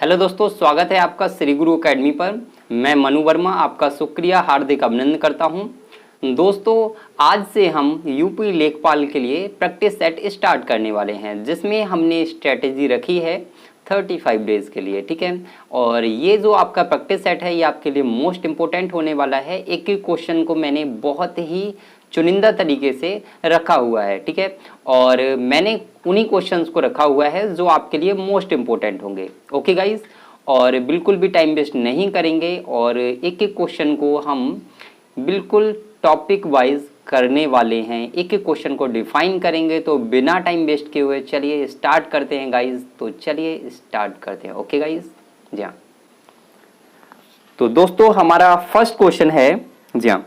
Hello दोस्तों, स्वागत है आपका श्री गुरु एकेडमी पर। मैं मनु वर्मा आपका शुक्रिया हार्दिक अभिनंदन करता हूं। दोस्तों, आज से हम यूपी लेखपाल के लिए प्रैक्टिस सेट स्टार्ट करने वाले हैं, जिसमें हमने स्ट्रेटेजी रखी है 35 डेज के लिए। ठीक है, और ये जो आपका प्रैक्टिस सेट है ये आपके लिए मोस्ट इम्पोर्टेंट होने वाला है। एक एक क्वेश्चन को मैंने बहुत ही चुनिंदा तरीके से रखा हुआ है। ठीक है, और मैंने उन्हीं क्वेश्चंस को रखा हुआ है जो आपके लिए मोस्ट इम्पोर्टेंट होंगे। ओके गाइस, और बिल्कुल भी टाइम वेस्ट नहीं करेंगे और एक एक क्वेश्चन को हम बिल्कुल टॉपिक वाइज करने वाले हैं। एक एक क्वेश्चन को डिफाइन करेंगे, तो बिना टाइम वेस्ट किए हुए चलिए स्टार्ट करते हैं गाइस। तो चलिए स्टार्ट करते हैं। ओके गाइस, जी हाँ। तो दोस्तों, हमारा फर्स्ट क्वेश्चन है, जी हाँ,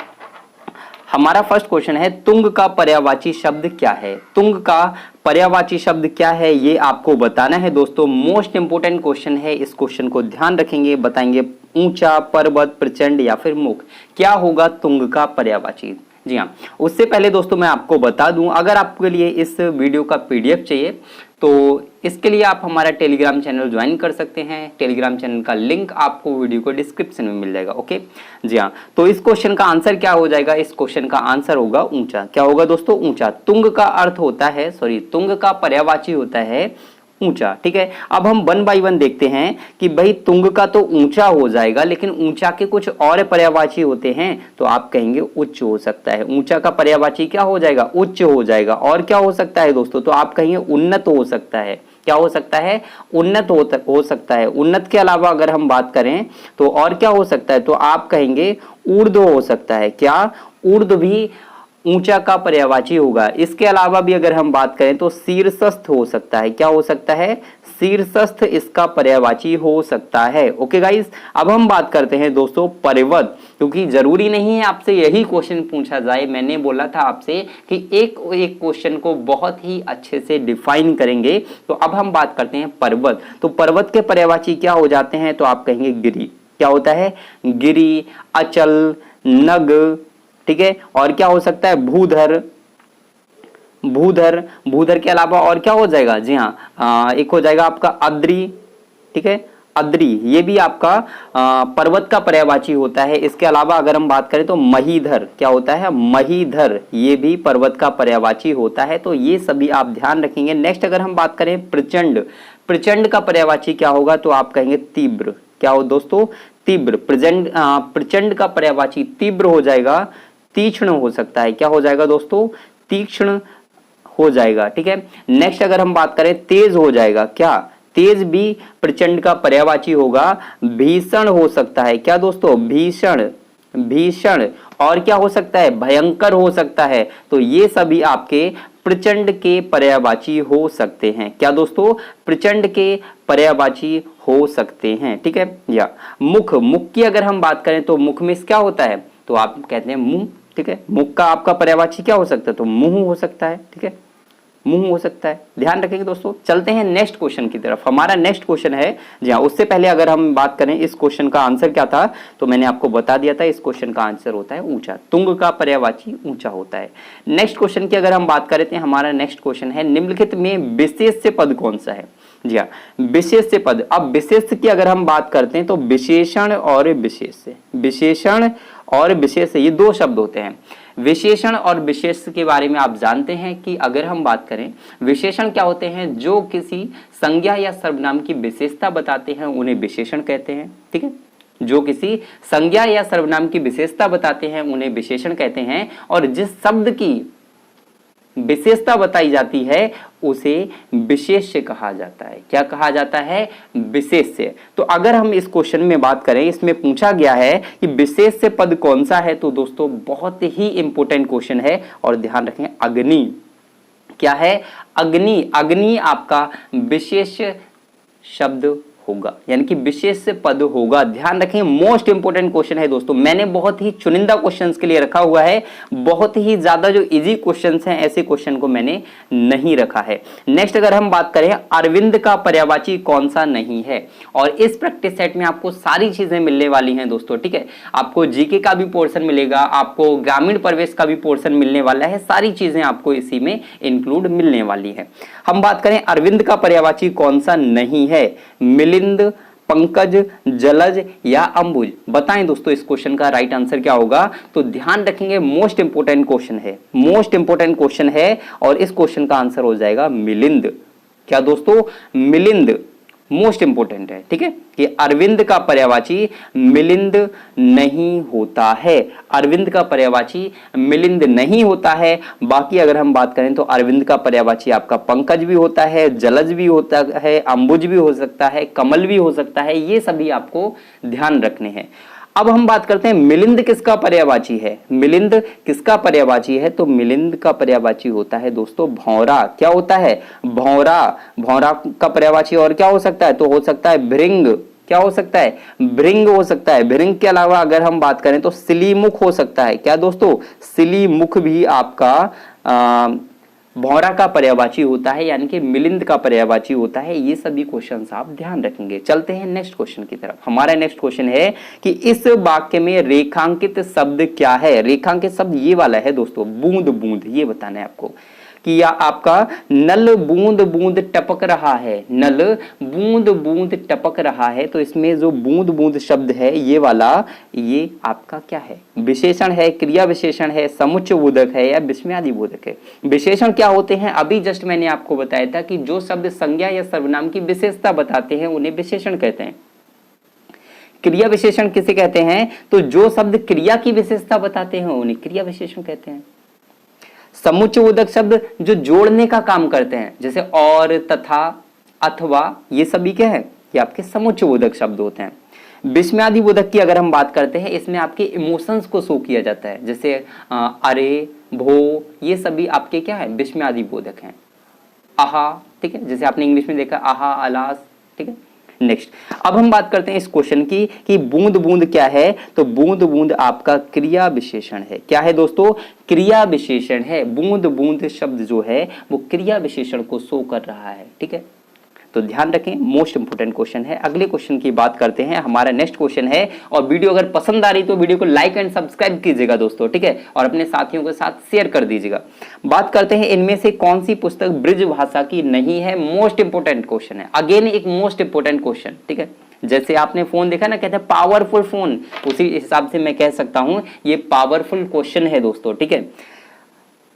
हमारा फर्स्ट क्वेश्चन है तुंग का पर्यायवाची शब्द क्या है। तुंग का पर्यायवाची शब्द क्या है ये आपको बताना है दोस्तों। मोस्ट इंपोर्टेंट क्वेश्चन है, इस क्वेश्चन को ध्यान रखेंगे। बताएंगे ऊंचा, पर्वत, प्रचंड या फिर मुख, क्या होगा तुंग का पर्यायवाची। जी हाँ, उससे पहले दोस्तों मैं आपको बता दूं, अगर आपके लिए इस वीडियो का पीडीएफ चाहिए तो इसके लिए आप हमारा टेलीग्राम चैनल ज्वाइन कर सकते हैं। टेलीग्राम चैनल का लिंक आपको वीडियो को डिस्क्रिप्शन में मिल जाएगा। ओके, जी हाँ। तो इस क्वेश्चन का आंसर क्या हो जाएगा? इस क्वेश्चन का आंसर होगा ऊंचा। क्या होगा दोस्तों? ऊंचा। तुंग का अर्थ होता है, तुंग का पर्यायवाची होता है ऊंचा। ठीक है, अब हम 1 बाय 1 देखते हैं कि भाई तुंग का तो ऊंचा हो जाएगा, लेकिन ऊंचा के कुछ और पर्यायवाची होते हैं। तो आप कहेंगे उच्च हो सकता है। ऊंचा का पर्यायवाची क्या हो जाएगा? उच्च हो जाएगा। और क्या हो सकता है दोस्तों? तो आप कहेंगे उन्नत हो सकता है। क्या हो सकता है? उन्नत हो सकता है। उन्नत के अलावा अगर हम बात करें तो और क्या हो सकता है? तो आप कहेंगे ऊर्ध्व हो सकता है। क्या? ऊर्ध्व भी ऊंचा का पर्यायवाची होगा। इसके अलावा भी अगर हम बात करें तो शीर्षस्थ हो सकता है। क्या हो सकता है? शीर्षस्थ इसका पर्यायवाची हो सकता है। ओके गाइस, अब हम बात करते हैं दोस्तों पर्वत, क्योंकि जरूरी नहीं है आपसे यही क्वेश्चन पूछा जाए। मैंने बोला था आपसे कि एक एक क्वेश्चन को बहुत ही अच्छे से डिफाइन करेंगे। तो अब हम बात करते हैं पर्वत। तो पर्वत के पर्यायवाची क्या हो जाते हैं? तो आप कहेंगे गिरि। क्या होता है? गिरि, अचल, नग। ठीक है, और क्या हो सकता है? भूधर। भूधर, भूधर के अलावा और क्या हो जाएगा? जी हाँ, एक हो जाएगा आपका अद्री। ठीक है, अद्री, ये भी आपका पर्वत का पर्यायवाची होता है। इसके अलावा अगर हम बात करें तो महीधर। क्या होता है? महीधर, ये भी पर्वत का पर्यायवाची होता है। तो ये सभी आप ध्यान रखेंगे। नेक्स्ट अगर हम बात करें प्रचंड, प्रचंड का पर्यायवाची क्या होगा? तो आप कहेंगे तीव्र। क्या हो दोस्तों? तीव्र। प्रचंड का पर्यायवाची तीव्र हो जाएगा, तीक्ष्ण हो सकता है। क्या हो जाएगा दोस्तों? तीक्ष्ण हो जाएगा। ठीक है, नेक्स्ट अगर हम बात करें तेज हो जाएगा। क्या? तेज भी प्रचंड का पर्यायवाची होगा। भीषण हो सकता है। क्या दोस्तों? भीषण, भीषण। और क्या हो सकता है? भयंकर हो सकता है। तो ये सभी आपके प्रचंड के पर्यायवाची हो सकते हैं। क्या दोस्तों? प्रचंड के पर्यायवाची हो सकते हैं। ठीक है, या मुख, मुख की अगर हम बात करें तो मुख में क्या होता है? तो आप कहते हैं मुंह। ठीक है, मुख का आपका पर्यायवाची क्या हो सकता है? तो मुंह हो सकता है। ठीक है, मुंह हो सकता है। ध्यान रखेंगे दोस्तों। चलते हैं नेक्स्ट क्वेश्चन की तरफ। हमारा नेक्स्ट क्वेश्चन है, जी हाँ, उससे पहले अगर हम बात करें इस क्वेश्चन का आंसर क्या था, तो मैंने आपको बता दिया था। इस क्वेश्चन का आंसर होता है ऊंचा। तुंग का पर्यायवाची ऊंचा होता है। नेक्स्ट क्वेश्चन की अगर हम बात करें तो हमारा नेक्स्ट क्वेश्चन है निम्नलिखित में विशेष्य पद कौन सा है? जी हाँ, विशेष्य पद। अब विशेष्य की अगर हम बात करते हैं तो विशेषण और विशेष्य, विशेषण और विशेष्य, ये दो शब्द होते हैं। विशेषण और विशेष्य के बारे में आप जानते हैं कि अगर हम बात करें, विशेषण क्या होते हैं? जो किसी संज्ञा या सर्वनाम की विशेषता बताते हैं उन्हें विशेषण कहते हैं। ठीक है, जो किसी संज्ञा या सर्वनाम की विशेषता बताते हैं उन्हें विशेषण कहते हैं। और जिस शब्द की विशेषता बताई जाती है उसे विशेष्य कहा जाता है। क्या कहा जाता है? विशेष्य। तो अगर हम इस क्वेश्चन में बात करें, इसमें पूछा गया है कि विशेष्य पद कौन सा है, तो दोस्तों बहुत ही इंपॉर्टेंट क्वेश्चन है और ध्यान रखें, अग्नि। क्या है? अग्नि। अग्नि आपका विशेष शब्द होगा, यानी कि विशेष पद होगा। ध्यान रखें, मोस्ट इंपोर्टेंट क्वेश्चन है दोस्तों। मैंने बहुत ही चुनिंदा क्वेश्चंस के लिए रखा हुआ है। बहुत ही ज्यादा जो इजी क्वेश्चंस हैं ऐसे क्वेश्चन को मैंने नहीं रखा है। नेक्स्ट अगर हम बात करें, अरविंद का पर्यायवाची कौन सा नहीं है? और इस प्रैक्टिस सेट में आपको सारी चीजें मिलने वाली हैं दोस्तों। ठीक है, आपको जीके का भी पोर्शन मिलेगा, आपको ग्रामीण प्रवेश का भी पोर्शन मिलने वाला है। सारी चीजें आपको इसी में इंक्लूड मिलने वाली है। हम बात करें अरविंद का पर्यायवाची कौन सा नहीं है? मिलिंद, पंकज, जलज या अंबुज? बताएं दोस्तों इस क्वेश्चन का राइट आंसर क्या होगा। तो ध्यान रखेंगे, मोस्ट इंपोर्टेंट क्वेश्चन है, मोस्ट इंपोर्टेंट क्वेश्चन है और इस क्वेश्चन का आंसर हो जाएगा मिलिंद। क्या दोस्तों? मिलिंद मोस्ट इंपोर्टेंट है, ठीक है, कि अरविंद का पर्यायवाची मिलिंद नहीं होता है, अरविंद का पर्यायवाची मिलिंद नहीं होता है। बाकी अगर हम बात करें तो अरविंद का पर्यायवाची आपका पंकज भी होता है, जलज भी होता है, अंबुज भी हो सकता है, कमल भी हो सकता है, ये सभी आपको ध्यान रखने हैं। अब हम बात करते हैं मिलिंद किसका पर्यायवाची है। मिलिंद किसका पर्यायवाची है? तो मिलिंद का पर्यायवाची होता है दोस्तों भौरा। क्या होता है? भौरा। भौरा का पर्यायवाची और क्या हो सकता है? तो हो सकता है भृंग। क्या हो सकता है? भृंग हो सकता है। भृंग के अलावा अगर हम बात करें तो सिलीमुख हो सकता है। क्या दोस्तों? सिलीमुख भी आपका भौरा का पर्यायवाची होता है, यानी कि मिलिंद का पर्यायवाची होता है। ये सभी क्वेश्चंस आप ध्यान रखेंगे। चलते हैं नेक्स्ट क्वेश्चन की तरफ। हमारा नेक्स्ट क्वेश्चन है कि इस वाक्य में रेखांकित शब्द क्या है। रेखांकित शब्द ये वाला है दोस्तों, बूंद बूंद। ये बताना है आपको कि या आपका नल बूंद बूंद टपक रहा है, नल बूंद बूंद टपक रहा है। तो इसमें जो बूंद बूंद शब्द है ये वाला, ये आपका क्या है? विशेषण है, क्रिया विशेषण है, समुच्चय बोधक है या विस्मयादि बोधक है? विशेषण क्या होते हैं? अभी जस्ट मैंने आपको बताया था कि जो शब्द संज्ञा या सर्वनाम की विशेषता बताते हैं उन्हें विशेषण कहते हैं। क्रिया विशेषण किसे कहते हैं? तो जो शब्द क्रिया की विशेषता बताते हैं उन्हें क्रिया विशेषण कहते हैं। समुच्चयबोधक शब्द जो जोड़ने का काम करते हैं, जैसे और, तथा, अथवा, ये सभी क्या है? ये आपके समुच्चयबोधक शब्द होते हैं। विस्मयादि बोधक की अगर हम बात करते हैं, इसमें आपके इमोशंस को शो किया जाता है, जैसे अरे, भो, ये सभी आपके क्या है? विस्मयादि बोधक हैं। आहा, ठीक है, जैसे आपने इंग्लिश में देखा आहा, अलास, ठीक है। नेक्स्ट, अब हम बात करते हैं इस क्वेश्चन की कि बूंद बूंद क्या है। तो बूंद बूंद आपका क्रिया विशेषण है। क्या है दोस्तों? क्रिया विशेषण है। बूंद बूंद शब्द जो है वो क्रिया विशेषण को शो कर रहा है, ठीक है। तो ध्यान रखें, मोस्ट इंपोर्टेंट क्वेश्चन है। अगले क्वेश्चन की बात करते हैं। हमारा नेक्स्ट क्वेश्चन है, और वीडियो अगर पसंद आ रही तो वीडियो को लाइक एंड सब्सक्राइब कीजिएगा दोस्तों, ठीक है, और अपने साथियों के साथ शेयर कर दीजिएगा। बात करते हैं इनमें से कौन सी पुस्तक ब्रज भाषा की नहीं है। मोस्ट इंपोर्टेंट क्वेश्चन है, अगेन एक मोस्ट इंपोर्टेंट क्वेश्चन, ठीक है। जैसे आपने फोन देखा ना, कहते हैं पावरफुल फोन, उसी हिसाब से मैं कह सकता हूं ये पावरफुल क्वेश्चन है दोस्तों, ठीक है।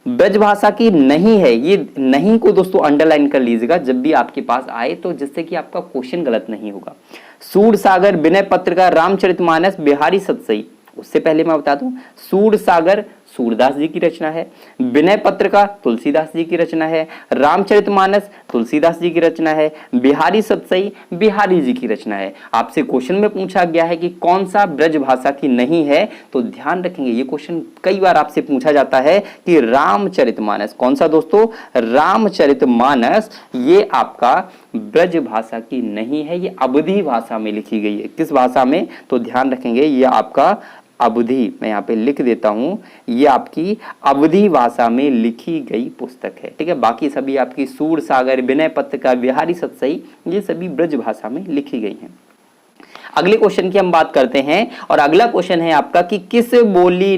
ब्रज भाषा की नहीं है, ये नहीं को दोस्तों अंडरलाइन कर लीजिएगा जब भी आपके पास आए, तो जिससे कि आपका क्वेश्चन गलत नहीं होगा। सूर सागर, विनय पत्रिका, रामचरितमानस, बिहारी सतसई। उससे पहले मैं बता दूं, सूर सागर सूरदास जी की रचना है, विनय पत्रिका तुलसीदास जी की रचना है, रामचरितमानस तुलसीदास जी की रचना है, बिहारी सतसई बिहारी जी की रचना है। आपसे क्वेश्चन में पूछा गया है कि कौन सा ब्रज भाषा की नहीं है, तो ध्यान रखेंगे ये क्वेश्चन कई बार आपसे पूछा जाता है कि रामचरितमानस। कौन सा दोस्तों? रामचरितमानस। ये आपका ब्रज भाषा की नहीं है, ये अवधी भाषा में लिखी गई है। किस भाषा में? तो ध्यान रखेंगे ये आपका अवधी, मैं यहाँ पे लिख देता हूं, ये आपकी अवधी भाषा में लिखी गई पुस्तक है, ठीक है। बाकी सभी आपकी सूर सागर, विनय पत्रिका, बिहारी सतसई, ये सभी ब्रज भाषा में लिखी गई हैं। अगले क्वेश्चन की हम बात करते हैं, और अगला क्वेश्चन है आपका कि किस बोली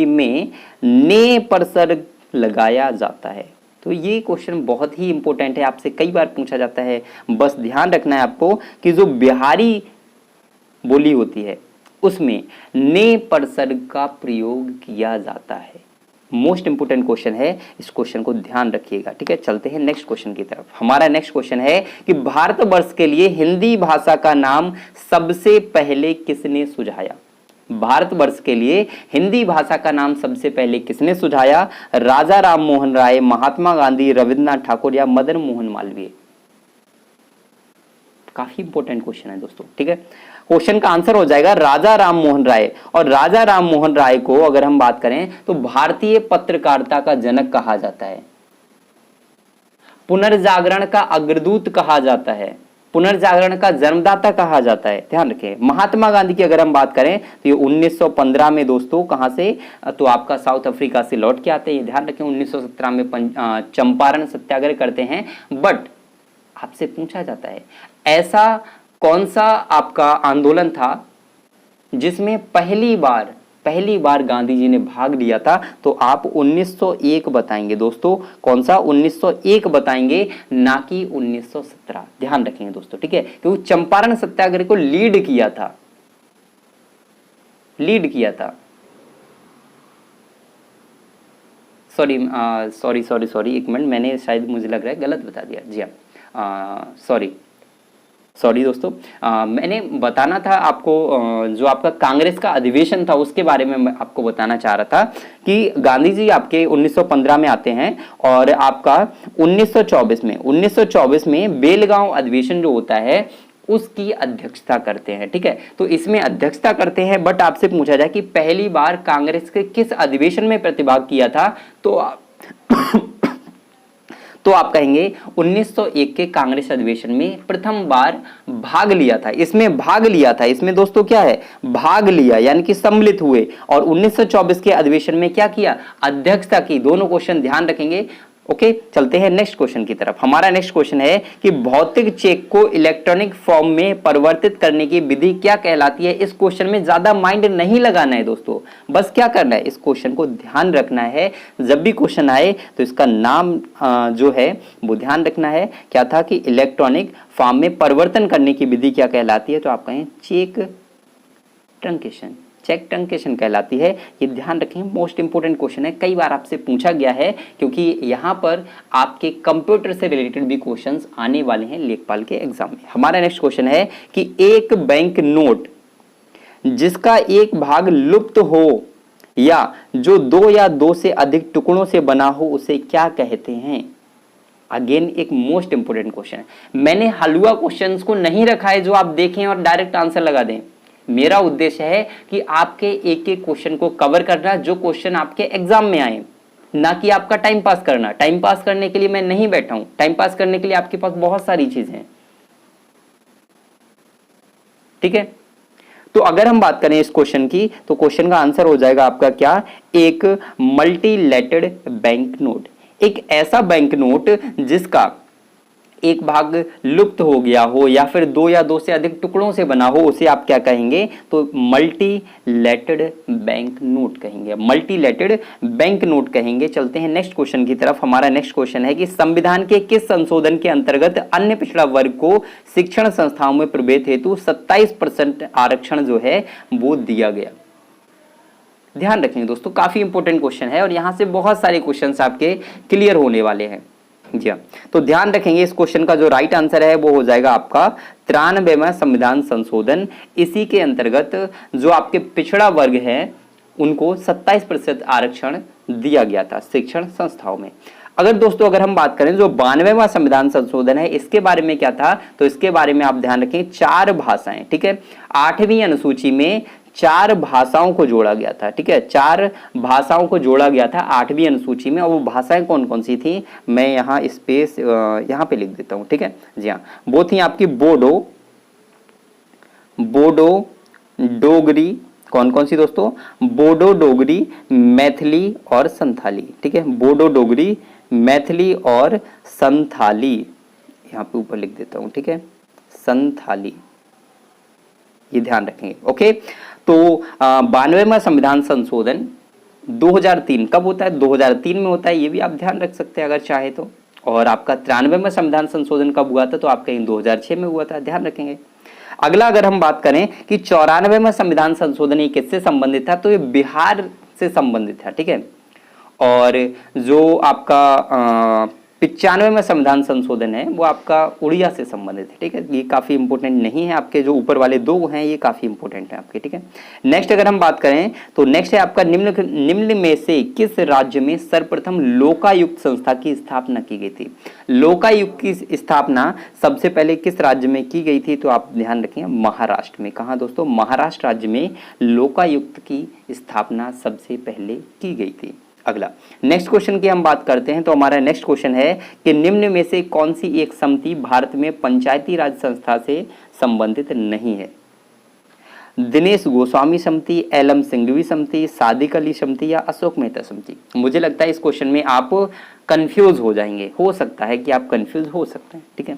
में ने पर सर लगाया जाता है। तो ये क्वेश्चन बहुत ही इंपॉर्टेंट है, आपसे कई बार पूछा जाता है। बस ध्यान रखना है आपको कि जो बिहारी बोली होती है उसमें ने पर सर का प्रयोग किया जाता है। मोस्ट इंपोर्टेंट क्वेश्चन है, इस क्वेश्चन को ध्यान रखिएगा, ठीक है। चलते हैं नेक्स्ट क्वेश्चन की तरफ। हमारा नेक्स्ट क्वेश्चन है कि भारतवर्ष के लिए हिंदी भाषा का नाम सबसे पहले किसने सुझाया। भारतवर्ष के लिए हिंदी भाषा का नाम सबसे पहले किसने सुझाया? राजा राम मोहन राय, महात्मा गांधी, रविन्द्रनाथ ठाकुर या मदन मोहन मालवीय। काफी इंपॉर्टेंट क्वेश्चन है दोस्तों, ठीक है। क्वेश्चन का आंसर हो जाएगा राजा राम मोहन राय। और राजा राम मोहन राय को अगर हम बात करें तो भारतीय पत्रकारिता का जनक कहा जाता है, पुनर्जागरण का अग्रदूत कहा जाता है, पुनर्जागरण का जन्मदाता कहा जाता है। ध्यान रखें। महात्मा गांधी की अगर हम बात करें तो ये 1915 में दोस्तों कहां से? तो आपका साउथ अफ्रीका से लौट के आते हैं। ध्यान रखें, 1917 में चंपारण सत्याग्रह करते हैं। बट आपसे पूछा जाता है ऐसा कौन सा आपका आंदोलन था जिसमें पहली पहली बार गांधी जी ने भाग लिया था, तो आप 1901 बताएंगे दोस्तों। कौन सा? 1901 बताएंगे, ना कि 1917। ध्यान रखेंगे दोस्तों, ठीक है, क्योंकि चंपारण सत्याग्रह को लीड किया था, सॉरी, एक मिनट, मैंने शायद, मुझे लग रहा है गलत बता दिया। जी हाँ, सॉरी दोस्तों, मैंने बताना था आपको, जो आपका कांग्रेस का अधिवेशन था उसके बारे में मैं आपको बताना चाह रहा था कि गांधी जी आपके 1915 में आते हैं और आपका 1924 में बेलगांव अधिवेशन जो होता है उसकी अध्यक्षता करते हैं, ठीक है। तो इसमें अध्यक्षता करते हैं, बट आपसे पूछा जाए कि पहली बार कांग्रेस के किस अधिवेशन में प्रतिभाग किया था, तो आप कहेंगे 1901 के कांग्रेस अधिवेशन में प्रथम बार भाग लिया था। इसमें दोस्तों क्या है? भाग लिया, यानी कि सम्मिलित हुए। और 1924 के अधिवेशन में क्या किया? अध्यक्षता की। दोनों क्वेश्चन ध्यान रखेंगे। ओके, चलते हैं नेक्स्ट क्वेश्चन की तरफ। हमारा नेक्स्ट क्वेश्चन है कि भौतिक चेक को इलेक्ट्रॉनिक फॉर्म में परिवर्तित करने की विधि क्या कहलाती है। इस क्वेश्चन में ज्यादा माइंड नहीं लगाना है दोस्तों, बस क्या करना है, इस क्वेश्चन को ध्यान रखना है। जब भी क्वेश्चन आए तो इसका नाम जो है वो ध्यान रखना है। क्या था कि इलेक्ट्रॉनिक फॉर्म में परिवर्तन करने की विधि क्या कहलाती है, तो आप कहें चेक ट्रंकेशन कहलाती है। ये ध्यान रखें, मोस्ट इंपोर्टेंट क्वेश्चन है, कई बार आपसे पूछा गया है, क्योंकि यहाँ पर आपके कंप्यूटर से रिलेटेड भी क्वेश्चंस आने वाले हैं लेखपाल के एग्जाम में। हमारा नेक्स्ट क्वेश्चन है कि एक बैंक नोट जिसका एक भाग लुप्त हो या जो 2 या 2 से अधिक टुकड़ों से बना हो उसे क्या कहते हैं। अगेन एक मोस्ट इंपोर्टेंट क्वेश्चन है। मैंने हलवा क्वेश्चंस को नहीं रखा है जो आप देखें और डायरेक्ट आंसर लगा दें। मेरा उद्देश्य है कि आपके एक एक क्वेश्चन को कवर करना, जो क्वेश्चन आपके एग्जाम में आए, ना कि आपका टाइम पास करना। टाइम पास करने के लिए मैं नहीं बैठा हूं, टाइम पास करने के लिए आपके पास बहुत सारी चीजें हैं, ठीक है। तो अगर हम बात करें इस क्वेश्चन की, तो क्वेश्चन का आंसर हो जाएगा आपका क्या? एक मल्टीलेटर्ड बैंक नोट। एक ऐसा बैंक नोट जिसका एक भाग लुप्त हो गया हो या फिर 2 या 2 से अधिक टुकड़ों से बना हो, उसे आप क्या कहेंगे? तो मल्टीलेटर्ड बैंक नोट कहेंगे, मल्टीलेटर्ड बैंक नोट कहेंगे। चलते हैं नेक्स्ट क्वेश्चन की तरफ। हमारा नेक्स्ट क्वेश्चन है कि संविधान के किस संशोधन के अंतर्गत अन्य पिछड़ा वर्ग को शिक्षण संस्थाओं में प्रवेश हेतु 27% आरक्षण जो है वो दिया गया। ध्यान रखेंगे दोस्तों, काफी इंपोर्टेंट क्वेश्चन है और यहां से बहुत सारे क्वेश्चन आपके क्लियर होने वाले हैं। जी हाँ, तो ध्यान रखेंगे, इस क्वेश्चन का जो राइट आंसर है वो हो जाएगा आपका 93वां संविधान संशोधन। इसी के अंतर्गत जो आपके पिछड़ा वर्ग है उनको 27% आरक्षण दिया गया था शिक्षण संस्थाओं में। अगर हम बात करें जो 92वां संविधान संशोधन है, इसके बारे में क्या था, तो इसके बारे में आप ध्यान रखें, 4 भाषाएं, ठीक है। 8वीं अनुसूची में 4 भाषाओं को जोड़ा गया था, ठीक है। 4 भाषाओं को जोड़ा गया था 8वीं अनुसूची में। और वो भाषाएं कौन कौन सी थी, मैं यहाँ स्पेस यहाँ पे लिख देता हूँ, ठीक है। जी हाँ, वो थी आपकी बोडो डोगरी। कौन कौन सी दोस्तों? बोडो डोगरी, मैथिली और संथाली, ठीक है। बोडो डोगरी, मैथिली और संथाली, यहाँ पे ऊपर लिख देता हूँ, ठीक है, संथाली, ये ध्यान रखेंगे। ओके, तो 92वां संविधान संशोधन 2003 कब होता है? 2003 में होता है, ये भी आप ध्यान रख सकते हैं अगर चाहे तो। और आपका 93वां संविधान संशोधन कब हुआ था, तो आप कहीं 2006 में हुआ था, ध्यान रखेंगे। अगला अगर हम बात करें कि 94वां संविधान संशोधन ये किससे संबंधित था, तो ये बिहार से संबंधित था, ठीक है। और जो आपका 95वां संविधान संशोधन है वो आपका उड़िया से संबंधित है, ठीक है। ये काफी इंपोर्टेंट नहीं है, आपके जो ऊपर वाले 2 हैं ये काफी इंपोर्टेंट है आपके, ठीक है। नेक्स्ट अगर हम बात करें तो नेक्स्ट है आपका निम्न में से किस राज्य में सर्वप्रथम लोकायुक्त संस्था की स्थापना की गई थी। लोकायुक्त की स्थापना सबसे पहले किस राज्य में की गई थी, तो आप ध्यान रखें, महाराष्ट्र में। कहा दोस्तों? महाराष्ट्र राज्य में लोकायुक्त की स्थापना सबसे पहले की गई थी। अगला नेक्स्ट क्वेश्चन की हम बात करते हैं, तो हमारा नेक्स्ट क्वेश्चन है कि निम्न में से कौन सी एक समिति भारत में पंचायती राज संस्था से संबंधित नहीं है। दिनेश गोस्वामी समिति, एलएम सिंघवी समिति, सादिक अली समिति या अशोक मेहता समिति। मुझे लगता है इस क्वेश्चन में आप कंफ्यूज हो जाएंगे, हो सकता है कि आप कंफ्यूज हो सकते हैं, ठीक है।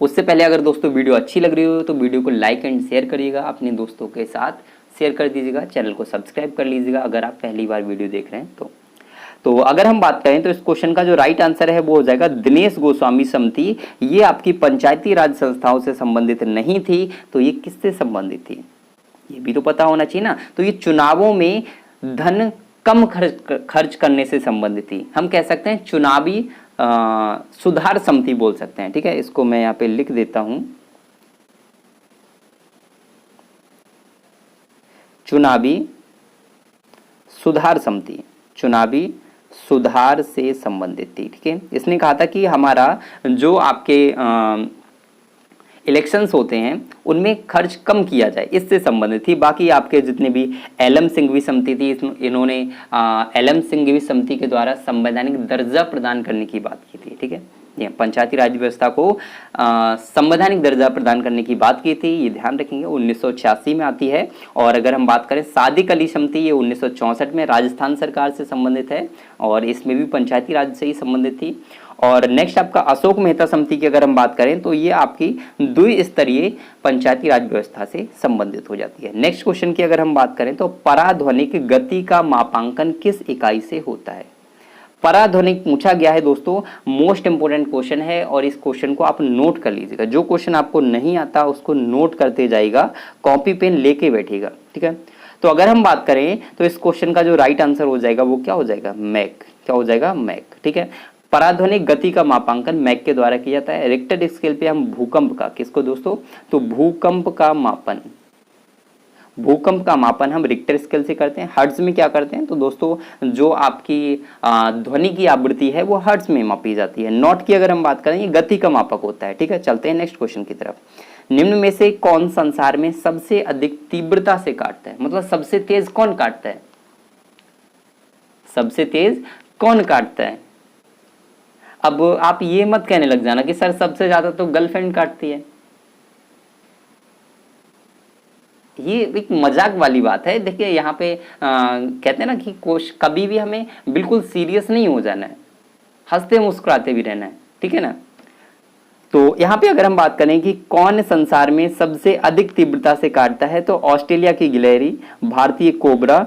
उससे पहले अगर दोस्तों वीडियो अच्छी लग रही हो तो वीडियो को लाइक एंड शेयर करिएगा, अपने दोस्तों के साथ शेयर कर दीजिएगा, चैनल को सब्सक्राइब कर लीजिएगा अगर आप पहली बार वीडियो देख रहे हैं तो अगर हम बात करें तो इस क्वेश्चन का जो राइट आंसर है वो हो जाएगा दिनेश गोस्वामी समिति। ये आपकी पंचायती राज संस्थाओं से संबंधित नहीं थी, तो ये किससे संबंधित थी ये भी तो पता होना चाहिए ना। तो ये चुनावों में धन कम खर्च करने से संबंधित थी। हम कह सकते हैं चुनावी सुधार समिति बोल सकते हैं। ठीक है, इसको मैं यहाँ पे लिख देता हूं, चुनावी सुधार समिति, चुनावी सुधार से संबंधित थी। ठीक है, इसने कहा था कि हमारा जो आपके इलेक्शंस होते हैं उनमें खर्च कम किया जाए, इससे संबंधित थी। बाकी आपके जितने भी एलएम सिंघवी समिति थी, इन्होंने एलएम सिंघवी समिति के द्वारा संवैधानिक दर्जा प्रदान करने की बात की थी। ठीक है, ये पंचायती राज व्यवस्था को संवैधानिक दर्जा प्रदान करने की बात की थी, ये ध्यान रखेंगे। 1986 में आती है। और अगर हम बात करें सादिक अली समिति, ये 1964 में राजस्थान सरकार से संबंधित है और इसमें भी पंचायती राज से ही संबंधित थी। और नेक्स्ट आपका अशोक मेहता समिति की अगर हम बात करें तो ये आपकी द्विस्तरीय पंचायती राज व्यवस्था से संबंधित हो जाती है। नेक्स्ट क्वेश्चन की अगर हम बात करें तो पराध्वनिक गति का मापांकन किस इकाई से होता है। पराध्वनिक पूछा गया है दोस्तों, मोस्ट इंपोर्टेंट क्वेश्चन है और इस क्वेश्चन को आप नोट कर लीजिएगा। जो क्वेश्चन आपको नहीं आता उसको नोट करते जाइएगा, कॉपी पेन लेके बैठिएगा। ठीक है, तो अगर हम बात करें तो इस क्वेश्चन का जो राइट आंसर हो जाएगा वो क्या हो जाएगा, मैक। क्या हो जाएगा, मैक। ठीक है, पराध्वनिक गति का मापांकन मैक के द्वारा किया जाता है। रिक्टर स्केल पे हम भूकंप का, किसको दोस्तों, तो भूकंप का मापन, भूकंप का मापन हम रिक्टर स्केल से करते हैं। हर्ट्ज में क्या करते हैं तो दोस्तों जो आपकी ध्वनि की आवृत्ति है वो हर्ट्ज में मापी जाती है। नॉट की अगर हम बात करें ये गति का मापक होता है। ठीक है, चलते हैं नेक्स्ट क्वेश्चन की तरफ। निम्न में से कौन संसार में सबसे अधिक तीव्रता से काटता है, मतलब सबसे तेज कौन काटता है, सबसे तेज कौन काटता है। अब आप ये मत कहने लग जाना कि सर सबसे ज्यादा तो गर्लफ्रेंड काटती है, ये एक मजाक वाली बात है। देखिए यहाँ पे कहते हैं ना कि कभी भी हमें बिल्कुल सीरियस नहीं हो जाना है, हंसते मुस्कुराते भी रहना है। ठीक है ना, तो यहाँ पे अगर हम बात करें कि कौन संसार में सबसे अधिक तीव्रता से काटता है तो ऑस्ट्रेलिया की गिलहरी, भारतीय कोबरा,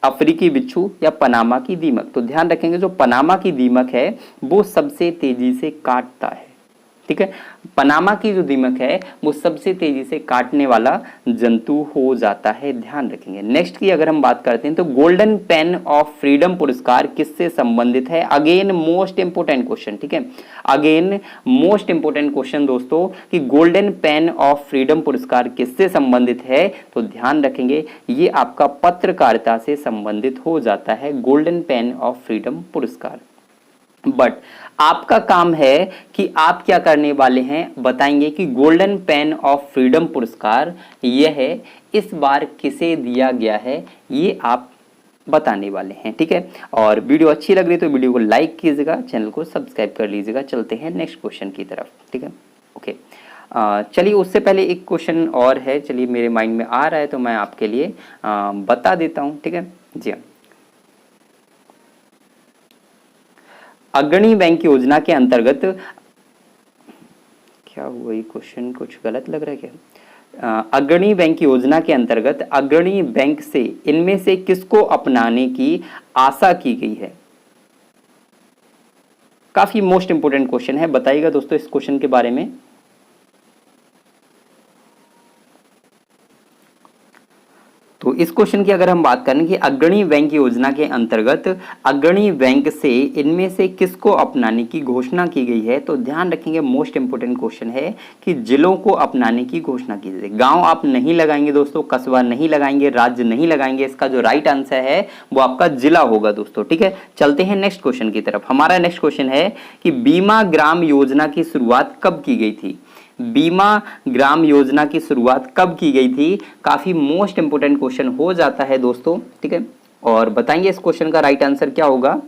अफ्रीकी बिच्छू या पनामा की दीमक। तो ध्यान रखेंगे जो पनामा की दीमक है वो सबसे तेजी से काटता है। ठीक है, पनामा की जो दीमक है वो सबसे तेजी से काटने वाला जंतु हो जाता है, ध्यान रखेंगे। नेक्स्ट की अगर हम बात करते हैं तो गोल्डन पेन ऑफ फ्रीडम पुरस्कार किससे संबंधित है। Again most important question. ठीक है, अगेन मोस्ट इंपोर्टेंट क्वेश्चन दोस्तों कि गोल्डन पेन ऑफ फ्रीडम पुरस्कार किससे संबंधित है, तो ध्यान रखेंगे ये आपका पत्रकारिता से संबंधित हो जाता है, गोल्डन पेन ऑफ फ्रीडम पुरस्कार। बट आपका काम है कि आप क्या करने वाले हैं, बताएंगे कि गोल्डन पेन ऑफ फ्रीडम पुरस्कार यह है इस बार किसे दिया गया है, ये आप बताने वाले हैं। ठीक है, और वीडियो अच्छी लग रही है तो वीडियो को लाइक कीजिएगा, चैनल को सब्सक्राइब कर लीजिएगा। चलते हैं नेक्स्ट क्वेश्चन की तरफ। ठीक है, ओके, चलिए उससे पहले एक क्वेश्चन और है, चलिए मेरे माइंड में आ रहा है तो मैं आपके लिए बता देता हूँ। ठीक है जी हाँ, अग्रणी बैंक योजना के अंतर्गत, क्या हुआ ये क्वेश्चन कुछ गलत लग रहा है क्या। अग्रणी बैंक योजना के अंतर्गत अग्रणी बैंक से इनमें से किसको अपनाने की आशा की गई है। काफी मोस्ट इंपोर्टेंट क्वेश्चन है, बताइएगा दोस्तों इस क्वेश्चन के बारे में। तो इस क्वेश्चन की अगर हम बात करें कि अग्रणी बैंक योजना के अंतर्गत अग्रणी बैंक से इनमें से किसको अपनाने की घोषणा की गई है, तो ध्यान रखेंगे मोस्ट इंपोर्टेंट क्वेश्चन है कि जिलों को अपनाने की घोषणा की गई। गांव आप नहीं लगाएंगे दोस्तों, कस्बा नहीं लगाएंगे, राज्य नहीं लगाएंगे, इसका जो राइट आंसर है वो आपका जिला होगा दोस्तों। ठीक है, चलते हैं नेक्स्ट क्वेश्चन की तरफ। हमारा नेक्स्ट क्वेश्चन है कि बीमा ग्राम योजना की शुरुआत कब की गई थी। बीमा ग्राम योजना की शुरुआत कब की गई थी, काफी मोस्ट इंपोर्टेंट क्वेश्चन हो जाता है दोस्तों। ठीक है, और बताएंगे इस क्वेश्चन का राइट आंसर क्या होगा।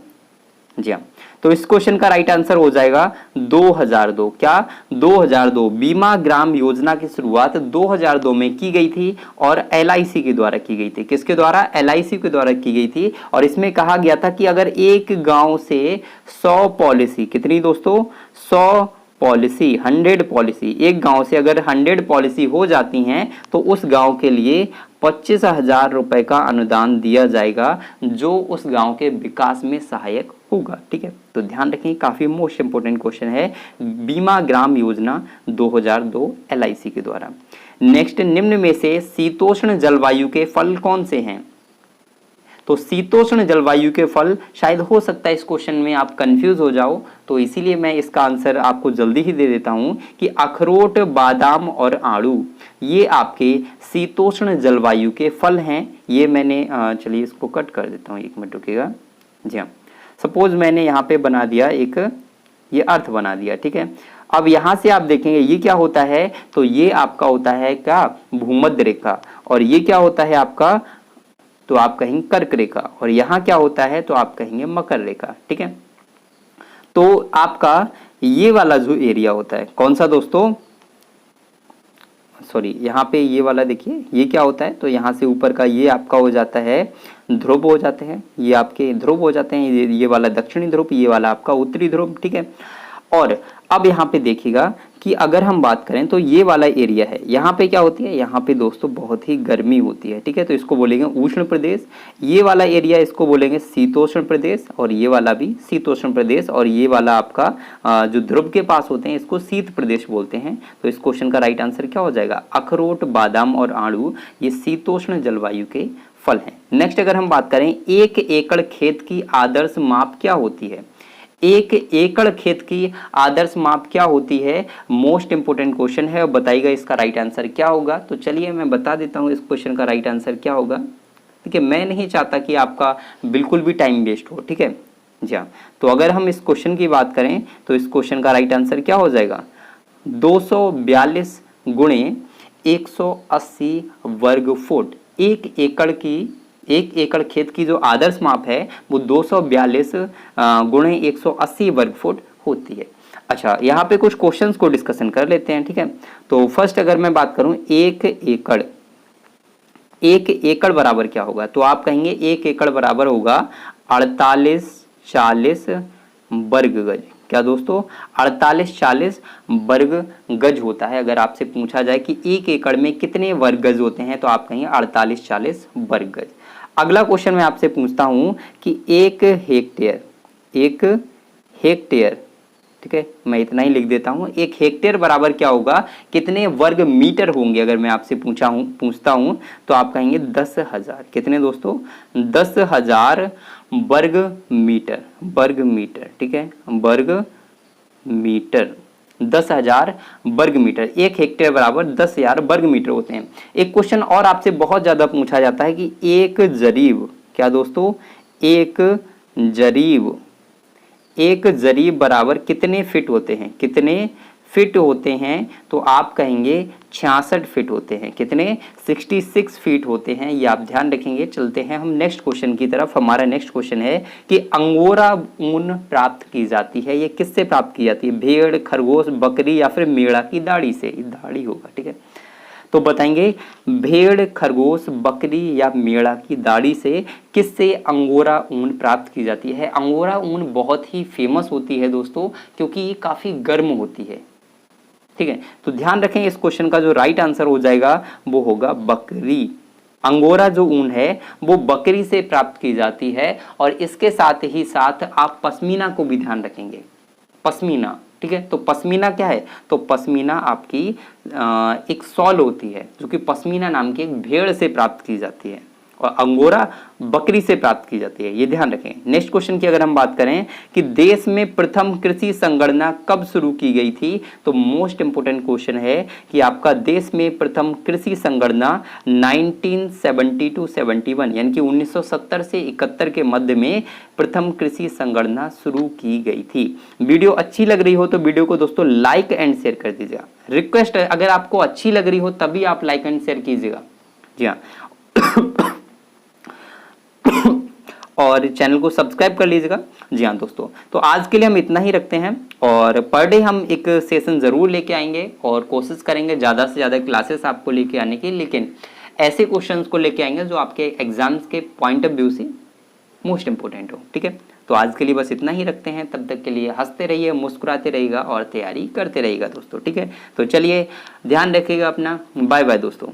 जी हाँ, तो इस क्वेश्चन का राइट आंसर हो जाएगा 2002। क्या 2002, बीमा ग्राम योजना की शुरुआत 2002 में की गई थी और LIC के द्वारा की गई थी। किसके द्वारा, LIC के द्वारा की गई थी। और इसमें कहा गया था कि अगर एक गांव से 100 पॉलिसी, कितनी दोस्तों, 100 पॉलिसी, 100 पॉलिसी, एक गांव से अगर 100 पॉलिसी हो जाती हैं तो उस गांव के लिए 25,000 रुपए का अनुदान दिया जाएगा जो उस गांव के विकास में सहायक होगा। ठीक है, तो ध्यान रखें, काफी मोस्ट इंपोर्टेंट क्वेश्चन है, बीमा ग्राम योजना 2002 LIC के द्वारा। नेक्स्ट, निम्न में से शीतोष्ण जलवायु के फल कौन से हैं? तो शीतोष्ण जलवायु के फल, शायद हो सकता है इस क्वेश्चन में आप कंफ्यूज हो जाओ, तो इसीलिए मैं इसका आंसर आपको जल्दी ही दे देता हूं कि अखरोट, बादाम और आड़ू ये आपके शीतोष्ण जलवायु के फल हैं। ये मैंने चलिए इसको कट कर देता हूं, 1 मिनट रुकिएगा। जी हाँ, सपोज मैंने यहाँ पे बना दिया एक, ये अर्थ बना दिया। ठीक है, अब यहाँ से आप देखेंगे ये क्या होता है, तो ये आपका होता है क्या, भूमध्य रेखा, और ये क्या होता है आपका, तो आप कहेंगे कर्क रेखा, और यहाँ क्या होता है तो आप कहेंगे मकर रेखा। ठीक है, तो आपका ये वाला जो एरिया होता है कौन सा दोस्तों, सॉरी यहाँ पे ये वाला देखिए, ये क्या होता है, तो यहाँ से ऊपर का ये आपका हो जाता है ध्रुव हो जाते हैं, ये आपके ध्रुव हो जाते हैं, ये वाला दक्षिणी ध्रुव, ये वाला आपका उत्तरी ध्रुव। ठीक है, और अब यहाँ पे देखिएगा कि अगर हम बात करें तो ये वाला एरिया है, यहाँ पे क्या होती है, यहाँ पे दोस्तों बहुत ही गर्मी होती है। ठीक है, तो इसको बोलेंगे उष्ण प्रदेश, ये वाला एरिया इसको बोलेंगे शीतोष्ण प्रदेश, और ये वाला भी शीतोष्ण प्रदेश, और ये वाला आपका जो ध्रुव के पास होते हैं इसको शीत प्रदेश बोलते हैं। तो इस क्वेश्चन का राइट आंसर क्या हो जाएगा, अखरोट, बादाम और आड़ू ये शीतोष्ण जलवायु के फल हैं। नेक्स्ट, अगर हम बात करें 1 एकड़ खेत की आदर्श माप क्या होती है, 1 एकड़ खेत की आदर्श माप क्या होती है, मोस्ट इंपोर्टेंट क्वेश्चन है, और बताइएगा इसका राइट आंसर क्या होगा। तो चलिए मैं बता देता हूँ इस क्वेश्चन का राइट आंसर क्या होगा। ठीक है, मैं नहीं चाहता कि आपका बिल्कुल भी टाइम वेस्ट हो। ठीक है जी हाँ, तो अगर हम इस क्वेश्चन की बात करें तो इस क्वेश्चन का राइट आंसर क्या हो जाएगा, 242 गुणे 180 वर्ग फुट। 1 एकड़ खेत की जो आदर्श माप है वो 242 गुणे 180 वर्ग फुट होती है। अच्छा, यहाँ पे कुछ क्वेश्चंस को डिस्कशन कर लेते हैं। ठीक है, तो फर्स्ट अगर मैं बात करूं 1 एकड़ बराबर क्या होगा, तो आप कहेंगे 1 एकड़ बराबर होगा 48-40 वर्ग गज। क्या दोस्तों, 48-40 वर्ग गज होता है। अगर आपसे पूछा जाए कि 1 एकड़ में कितने वर्ग गज होते हैं तो आप कहेंगे 48-40 वर्ग गज। अगला क्वेश्चन मैं आपसे पूछता हूं कि 1 हेक्टेयर, ठीक है, मैं इतना ही लिख देता हूं, 1 हेक्टेयर बराबर क्या होगा, कितने वर्ग मीटर होंगे। अगर मैं आपसे पूछता हूं तो आप कहेंगे 10,000। कितने दोस्तों, 10,000 वर्ग मीटर। ठीक है, वर्ग मीटर, 10,000 वर्ग मीटर। 1 हेक्टेयर बराबर 10,000 वर्ग मीटर होते हैं। एक क्वेश्चन और आपसे बहुत ज्यादा पूछा जाता है कि एक जरीब, क्या दोस्तों, एक जरीब बराबर कितने फिट होते हैं, कितने फिट होते हैं, तो आप कहेंगे 66 फीट होते हैं। कितने, 66 फीट होते हैं, ये आप ध्यान रखेंगे। चलते हैं हम नेक्स्ट क्वेश्चन की तरफ। हमारा नेक्स्ट क्वेश्चन है कि अंगोरा ऊन प्राप्त की जाती है, ये किससे प्राप्त की जाती है, भेड़, खरगोश, बकरी या फिर मेढ़ा की दाढ़ी से, दाढ़ी होगा। ठीक है, तो बताएंगे भेड़, खरगोश, बकरी या मेढ़ा की दाढ़ी से किससे अंगोरा ऊन प्राप्त की जाती है। अंगोरा ऊन बहुत ही फेमस होती है दोस्तों, क्योंकि ये काफी गर्म होती है। ठीक है, तो ध्यान रखें इस क्वेश्चन का जो राइट आंसर हो जाएगा वो होगा बकरी। अंगोरा जो ऊन है वो बकरी से प्राप्त की जाती है, और इसके साथ ही साथ आप पश्मीना को भी ध्यान रखेंगे, पश्मीना। ठीक है, तो पश्मीना क्या है, तो पश्मीना आपकी एक शॉल होती है जो कि पश्मीना नाम की एक भेड़ से प्राप्त की जाती है, और अंगोरा बकरी से प्राप्त की जाती है, ये ध्यान रखें। नेक्स्ट क्वेश्चन की अगर हम बात करें कि देश में प्रथम कृषि संगणना कब शुरू की गई थी, तो मोस्ट इंपोर्टेंट क्वेश्चन है कि आपका देश में प्रथम कृषि संगणना 1970-71 यानी कि 1970 से 71 के मध्य में प्रथम कृषि संगणना शुरू की गई थी। वीडियो अच्छी लग रही हो तो वीडियो को दोस्तों लाइक एंड शेयर कर दीजिएगा। रिक्वेस्ट है, अगर आपको अच्छी लग रही हो तभी आप लाइक एंड शेयर कीजिएगा। जी हाँ, और चैनल को सब्सक्राइब कर लीजिएगा। जी हाँ दोस्तों, तो आज के लिए हम इतना ही रखते हैं, और पर डे हम एक सेशन जरूर लेके आएंगे और कोशिश करेंगे ज़्यादा से ज़्यादा क्लासेस आपको लेके आने की, लेकिन ऐसे क्वेश्चंस को लेके आएंगे जो आपके एग्जाम्स के पॉइंट ऑफ व्यू से मोस्ट इंपॉर्टेंट हो। ठीक है, तो आज के लिए बस इतना ही रखते हैं। तब तक के लिए हंसते रहिए, मुस्कुराते रहिएगा और तैयारी करते रहिएगा दोस्तों। ठीक है, तो चलिए ध्यान रखिएगा अपना। बाय बाय दोस्तों।